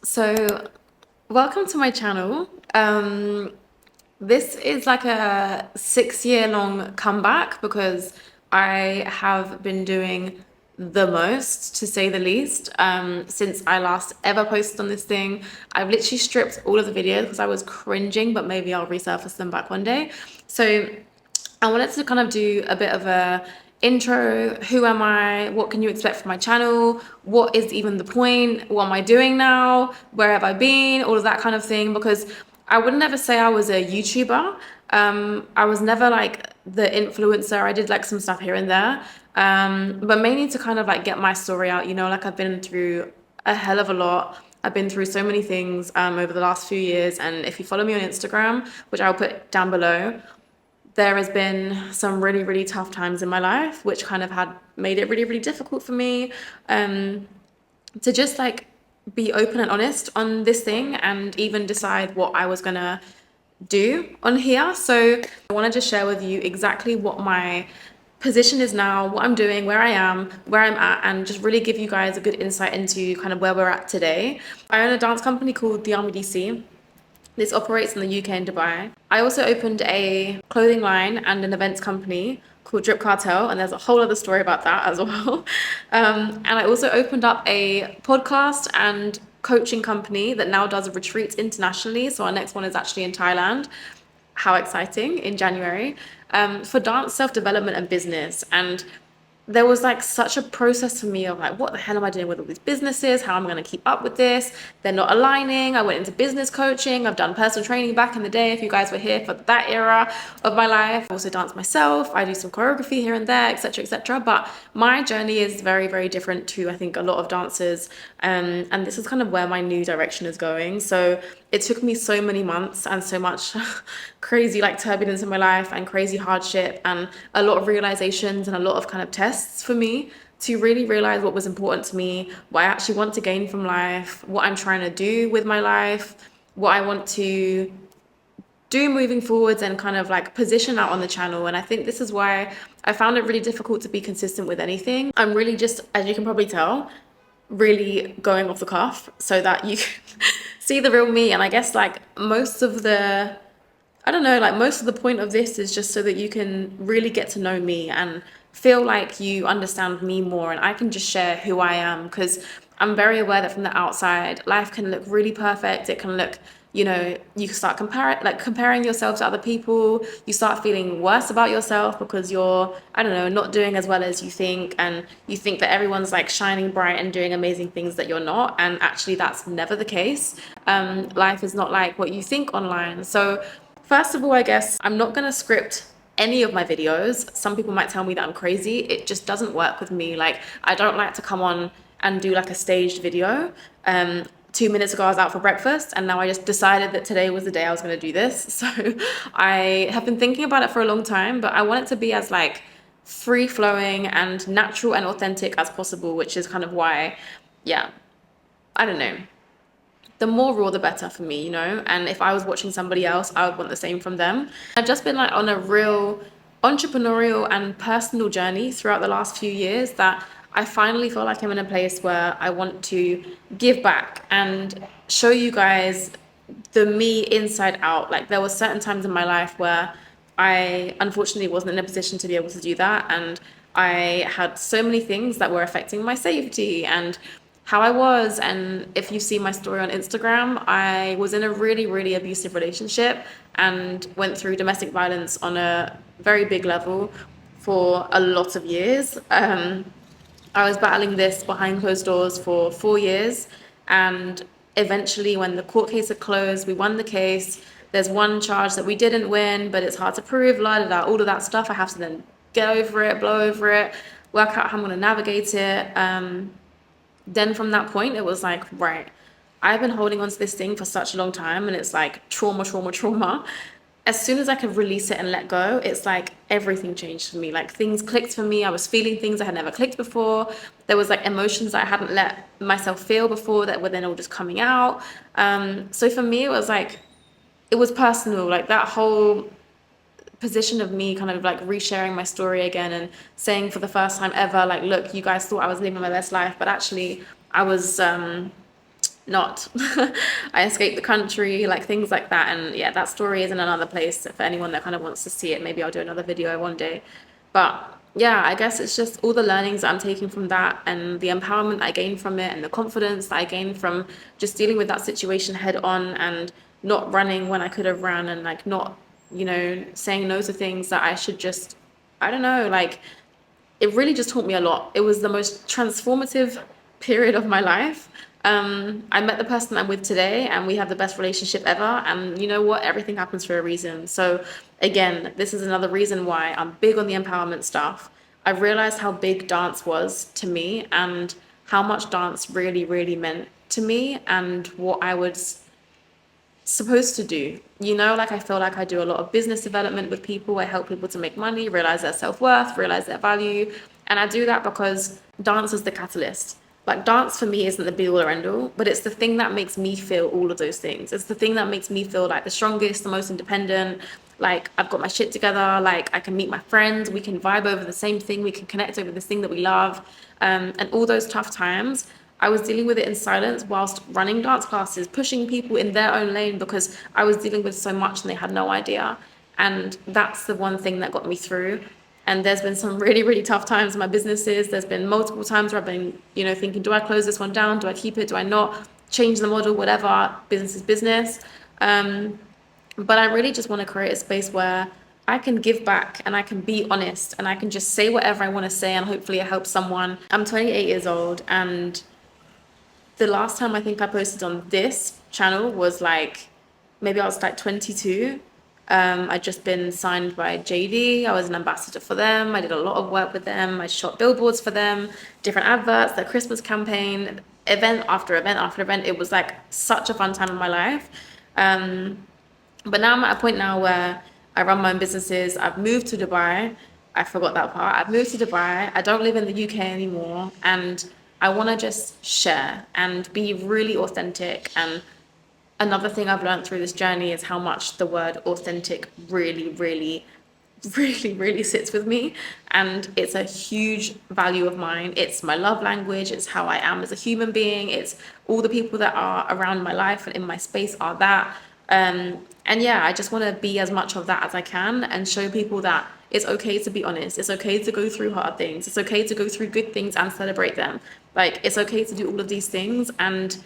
So, welcome to my channel. This is like a 6 year long comeback because I have been doing the most, to say the least, since I last ever posted on this thing. I've literally stripped all of the videos because I was cringing, but maybe I'll resurface them back one day. So, I wanted to kind of do a bit of a intro. Who am I? What can you expect from my channel? What is even the point? What am I doing now? Where have I been? All of that kind of thing. Because I would never say I was a YouTuber. I was never like the influencer. I did like some stuff here and there. But mainly to kind of like get my story out, like I've been through a hell of a lot. I've been through so many things over the last few years. And if you follow me on Instagram, which I'll put down below, there has been some really, really tough times in my life, which kind of had made it really, really difficult for me to just like be open and honest on this thing and even decide what I was gonna do on here. So I want to just share with you exactly what my position is now, what I'm doing, where I am, where I'm at, and just really give you guys a good insight into kind of where we're at today. I own a dance company called the RMDC. This operates in the UK and Dubai. I also opened a clothing line and an events company called Drip Cartel, and there's a whole other story about that as well. And I also opened up a podcast and coaching company that now does retreats internationally. So our next one is actually in Thailand. How exciting, in January, for dance self-development and business. And there was like such a process for me of like, what the hell am I doing with all these businesses? How am I going to keep up with this? They're not aligning. I went into business coaching. I've done personal training back in the day, if you guys were here for that era of my life. I also dance myself. I do some choreography here and there, etc., etc. But my journey is very, very different to, I think, a lot of dancers. And this is kind of where my new direction is going. So it took me so many months and so much crazy like turbulence in my life and crazy hardship and a lot of realizations and a lot of kind of tests for me to really realize what was important to me, what I actually want to gain from life, what I'm trying to do with my life, what I want to do moving forwards and kind of like position out on the channel. And I think this is why I found it really difficult to be consistent with anything. I'm really just, as you can probably tell, really going off the cuff so that you can see the real me. And I guess like most of the, I don't know, like most of the point of this is just so that you can really get to know me and feel like you understand me more and I can just share who I am, because I'm very aware that from the outside life can look really perfect. It can look, you can start comparing yourself to other people. You start feeling worse about yourself because you're, I don't know, not doing as well as you think, and you think that everyone's like shining bright and doing amazing things that you're not, and actually that's never the case. Life is not like what you think online. So first of all, I guess I'm not going to script any of my videos. Some people might tell me that I'm crazy. It just doesn't work with me. Like, I don't like to come on and do like a staged video. 2 minutes ago, I was out for breakfast, and now I just decided that today was the day I was going to do this. So I have been thinking about it for a long time, but I want it to be as like free flowing and natural and authentic as possible, which is kind of why, yeah, I don't know, the more raw the better for me, and if I was watching somebody else, I would want the same from them. I've just been like on a real entrepreneurial and personal journey throughout the last few years that I finally feel like I'm in a place where I want to give back and show you guys the me inside out. Like, there were certain times in my life where I unfortunately wasn't in a position to be able to do that, and I had so many things that were affecting my safety and how I was. And if you see my story on Instagram, I was in a really, really abusive relationship and went through domestic violence on a very big level for a lot of years. I was battling this behind closed doors for 4 years, and eventually when the court case had closed, we won the case. There's one charge that we didn't win, but it's hard to prove, la da da, all of that stuff. I have to then get over it, blow over it, work out how I'm going to navigate it. Then from that point, it was like, right, I've been holding on to this thing for such a long time, and it's like trauma, trauma, trauma. As soon as I could release it and let go, it's like everything changed for me. Like, things clicked for me. I was feeling things I had never clicked before. There was like emotions that I hadn't let myself feel before that were then all just coming out. So for me, it was like, it was personal. Like, that whole position of me kind of like resharing my story again and saying for the first time ever, like, look, you guys thought I was living my best life, but actually I was not. I escaped the country, like things like that. And yeah, that story is in another place for anyone that kind of wants to see it. Maybe I'll do another video one day. But yeah, I guess it's just all the learnings that I'm taking from that and the empowerment I gained from it and the confidence that I gained from just dealing with that situation head on and not running when I could have ran and like not, saying no to things that I should just, I don't know, like it really just taught me a lot. It was the most transformative period of my life. I met the person I'm with today, and we have the best relationship ever. And you know what? Everything happens for a reason. So, again, this is another reason why I'm big on the empowerment stuff. I realized how big dance was to me and how much dance really, really meant to me and what I was supposed to do. Like I feel like I do a lot of business development with people. I help people to make money, realize their self-worth, realize their value. And I do that because dance is the catalyst. Like dance for me isn't the be all or end all, but it's the thing that makes me feel all of those things. It's the thing that makes me feel like the strongest, the most independent, like I've got my shit together, like I can meet my friends, we can vibe over the same thing, we can connect over this thing that we love. And all those tough times, I was dealing with it in silence whilst running dance classes, pushing people in their own lane because I was dealing with so much and they had no idea. And that's the one thing that got me through. And there's been some really, really tough times in my businesses. There's been multiple times where I've been, thinking, do I close this one down? Do I keep it? Do I not? Change the model? Whatever. Business is business. But I really just want to create a space where I can give back and I can be honest and I can just say whatever I want to say and hopefully it helps someone. I'm 28 years old and the last time I think I posted on this channel was like, maybe I was like 22. I'd just been signed by JD. I was an ambassador for them. I did a lot of work with them. I shot billboards for them, different adverts, their Christmas campaign, event after event after event. It was like such a fun time in my life. But now I'm at a point now where I run my own businesses. I've moved to Dubai. I forgot that part. I've moved to Dubai. I don't live in the UK anymore. And I want to just share and be really authentic. And another thing I've learned through this journey is how much the word authentic really, really, really, really sits with me. And it's a huge value of mine. It's my love language. It's how I am as a human being. It's all the people that are around my life and in my space are that. And yeah, I just want to be as much of that as I can and show people that it's okay to be honest. It's okay to go through hard things. It's okay to go through good things and celebrate them. Like, it's okay to do all of these things. And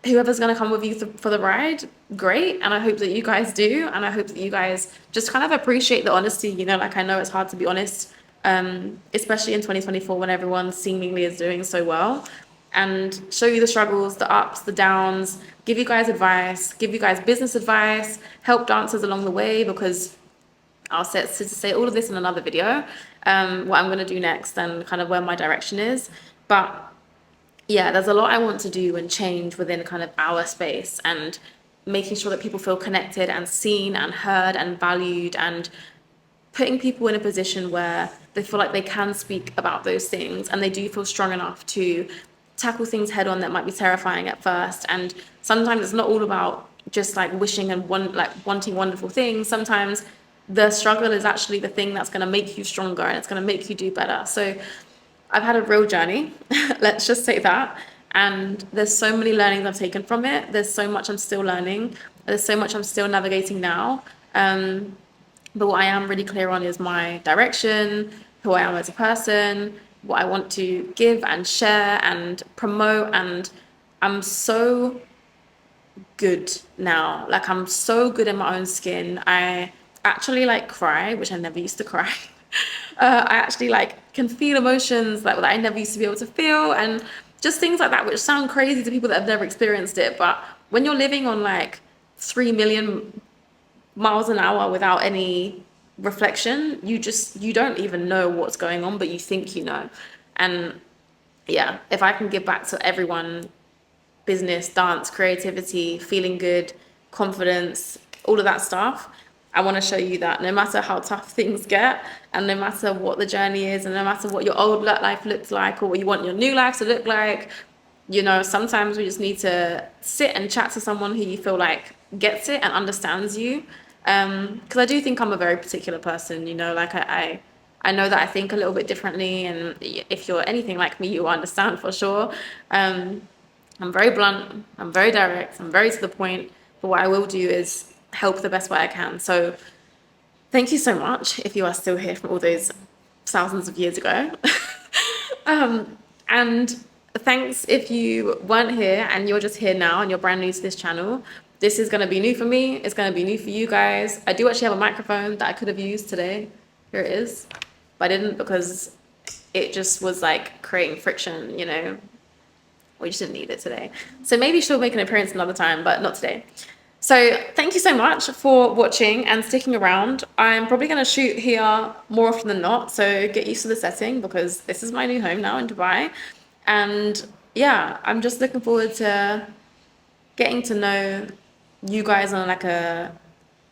whoever's going to come with you for the ride, great. And I hope that you guys do. And I hope that you guys just kind of appreciate the honesty. Like I know it's hard to be honest, especially in 2024 when everyone seemingly is doing so well. And show you the struggles, the ups, the downs, give you guys advice, give you guys business advice, help dancers along the way, because I'll say all of this in another video, what I'm going to do next and kind of where my direction is. But yeah, there's a lot I want to do and change within kind of our space and making sure that people feel connected and seen and heard and valued and putting people in a position where they feel like they can speak about those things and they do feel strong enough to tackle things head on that might be terrifying at first. And sometimes it's not all about just like wishing and wanting wonderful things. Sometimes the struggle is actually the thing that's going to make you stronger and it's going to make you do better. So I've had a real journey, let's just say that. And there's so many learnings I've taken from it. There's so much I'm still learning. There's so much I'm still navigating now. But what I am really clear on is my direction, who I am as a person, what I want to give and share and promote. And I'm so good now. Like, I'm so good in my own skin. I actually like cry, which I never used to cry. I actually like can feel emotions that I never used to be able to feel, and just things like that, which sound crazy to people that have never experienced it. But when you're living on like 3 million miles an hour without any reflection, you don't even know what's going on, but you think you know. And yeah, if I can give back to everyone, business, dance, creativity, feeling good, confidence, all of that stuff, I want to show you that no matter how tough things get and no matter what the journey is and no matter what your old life looks like or what you want your new life to look like, sometimes we just need to sit and chat to someone who you feel like gets it and understands you. Because I do think I'm a very particular person, like I know that I think a little bit differently, and if you're anything like me, you understand for sure. I'm very blunt, I'm very direct, I'm very to the point, but what I will do is help the best way I can. So thank you so much if you are still here from all those thousands of years ago. And thanks if you weren't here and you're just here now and you're brand new to this channel. This is going to be new for me. It's going to be new for you guys. I do actually have a microphone that I could have used today. Here it is. But I didn't because it just was like creating friction, you know. We just didn't need it today. So maybe she'll make an appearance another time, but not today. So thank you so much for watching and sticking around. I'm probably going to shoot here more often than not, so get used to the setting because this is my new home now in Dubai. And yeah, I'm just looking forward to getting to know you guys on like a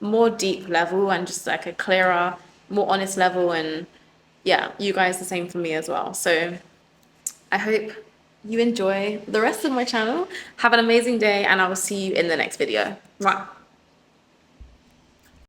more deep level and just like a clearer, more honest level. And yeah, you guys the same for me as well. So I hope you enjoy the rest of my channel. Have an amazing day and I will see you in the next video. Mwah.